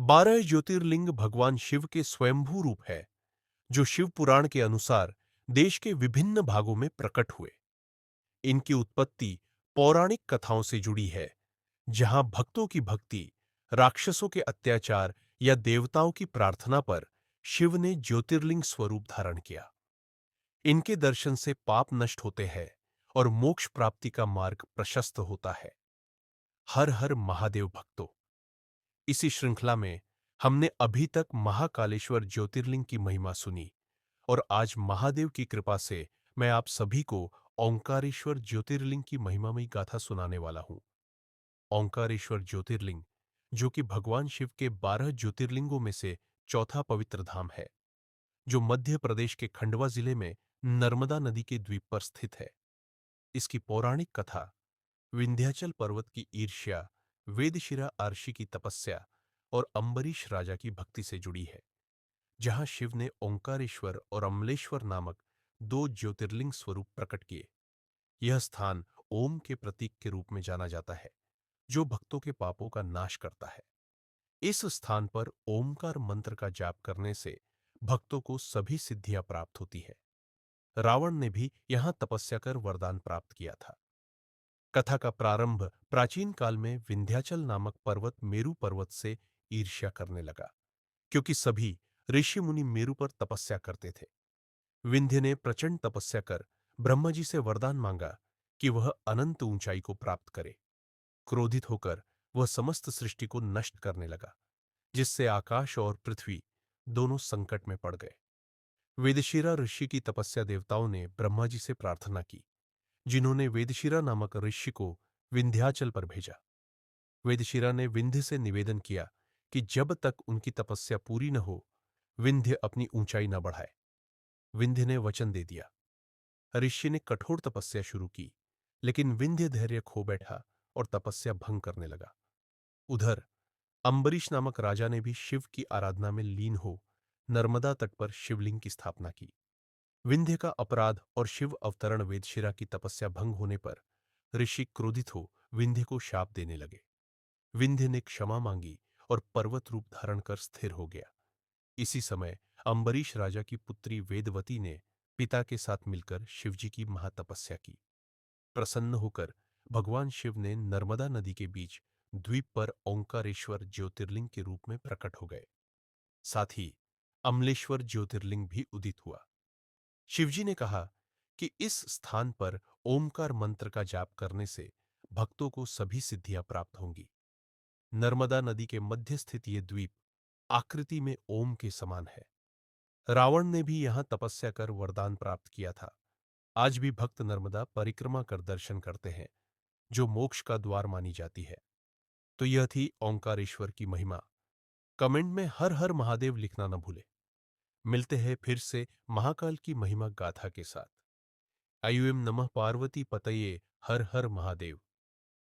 12 ज्योतिर्लिंग भगवान शिव के स्वयंभू रूप है, जो शिव पुराण के अनुसार देश के विभिन्न भागों में प्रकट हुए। इनकी उत्पत्ति पौराणिक कथाओं से जुड़ी है, जहां भक्तों की भक्ति, राक्षसों के अत्याचार या देवताओं की प्रार्थना पर शिव ने ज्योतिर्लिंग स्वरूप धारण किया। इनके दर्शन से पाप नष्ट होते हैं और मोक्ष प्राप्ति का मार्ग प्रशस्त होता है। हर हर महादेव भक्तों, इसी श्रृंखला में हमने अभी तक महाकालेश्वर ज्योतिर्लिंग की महिमा सुनी और आज महादेव की कृपा से मैं आप सभी को ओंकारेश्वर ज्योतिर्लिंग की महिमामयी गाथा सुनाने वाला हूं। ओंकारेश्वर ज्योतिर्लिंग, जो कि भगवान शिव के 12 ज्योतिर्लिंगों में से चौथा पवित्र धाम है, जो मध्य प्रदेश के खंडवा जिले में नर्मदा नदी के द्वीप पर स्थित है। इसकी पौराणिक कथा विंध्याचल पर्वत की ईर्ष्या, वेदशिरा आर्षि की तपस्या और अंबरीश राजा की भक्ति से जुड़ी है, जहां शिव ने ओंकारेश्वर और अमलेश्वर नामक दो ज्योतिर्लिंग स्वरूप प्रकट किए। यह स्थान ओम के प्रतीक के रूप में जाना जाता है, जो भक्तों के पापों का नाश करता है। इस स्थान पर ओमकार मंत्र का जाप करने से भक्तों को सभी सिद्धियां प्राप्त होती है। रावण ने भी यहां तपस्या कर वरदान प्राप्त किया था। कथा का प्रारंभ प्राचीन काल में विंध्याचल नामक पर्वत मेरु पर्वत से ईर्ष्या करने लगा, क्योंकि सभी ऋषि मुनि मेरु पर तपस्या करते थे। विंध्य ने प्रचंड तपस्या कर ब्रह्मा जी से वरदान मांगा कि वह अनंत ऊंचाई को प्राप्त करे। क्रोधित होकर वह समस्त सृष्टि को नष्ट करने लगा, जिससे आकाश और पृथ्वी दोनों संकट में पड़ गए। वेदशिरा ऋषि की तपस्या देवताओं ने ब्रह्मा जी से प्रार्थना की, जिन्होंने वेदशिरा नामक ऋषि को विंध्याचल पर भेजा। वेदशिरा ने विंध्य से निवेदन किया कि जब तक उनकी तपस्या पूरी न हो, विंध्य अपनी ऊंचाई न बढ़ाए। विंध्य ने वचन दे दिया। ऋषि ने कठोर तपस्या शुरू की, लेकिन विंध्य धैर्य खो बैठा और तपस्या भंग करने लगा। उधर अंबरीश नामक राजा ने भी शिव की आराधना में लीन हो नर्मदा तट पर शिवलिंग की स्थापना की। विंध्य का अपराध और शिव अवतरण वेदशिरा की तपस्या भंग होने पर ऋषि क्रोधित हो विंध्य को शाप देने लगे। विंध्य ने क्षमा मांगी और पर्वत रूप धारण कर स्थिर हो गया। इसी समय अंबरीश राजा की पुत्री वेदवती ने पिता के साथ मिलकर शिवजी की महातपस्या की। प्रसन्न होकर भगवान शिव ने नर्मदा नदी के बीच द्वीप पर ओंकारेश्वर ज्योतिर्लिंग के रूप में प्रकट हो गए। साथ ही अमलेश्वर ज्योतिर्लिंग भी उदित हुआ। शिवजी ने कहा कि इस स्थान पर ओमकार मंत्र का जाप करने से भक्तों को सभी सिद्धियां प्राप्त होंगी। नर्मदा नदी के मध्य स्थित ये द्वीप आकृति में ओम के समान है। रावण ने भी यहां तपस्या कर वरदान प्राप्त किया था। आज भी भक्त नर्मदा परिक्रमा कर दर्शन करते हैं, जो मोक्ष का द्वार मानी जाती है। तो यह थी ओंकारेश्वर की महिमा। कमेंट में हर हर महादेव लिखना न भूले। मिलते हैं फिर से महाकाल की महिमा गाथा के साथ। आयुएम नमः पार्वती पतये, हर हर महादेव।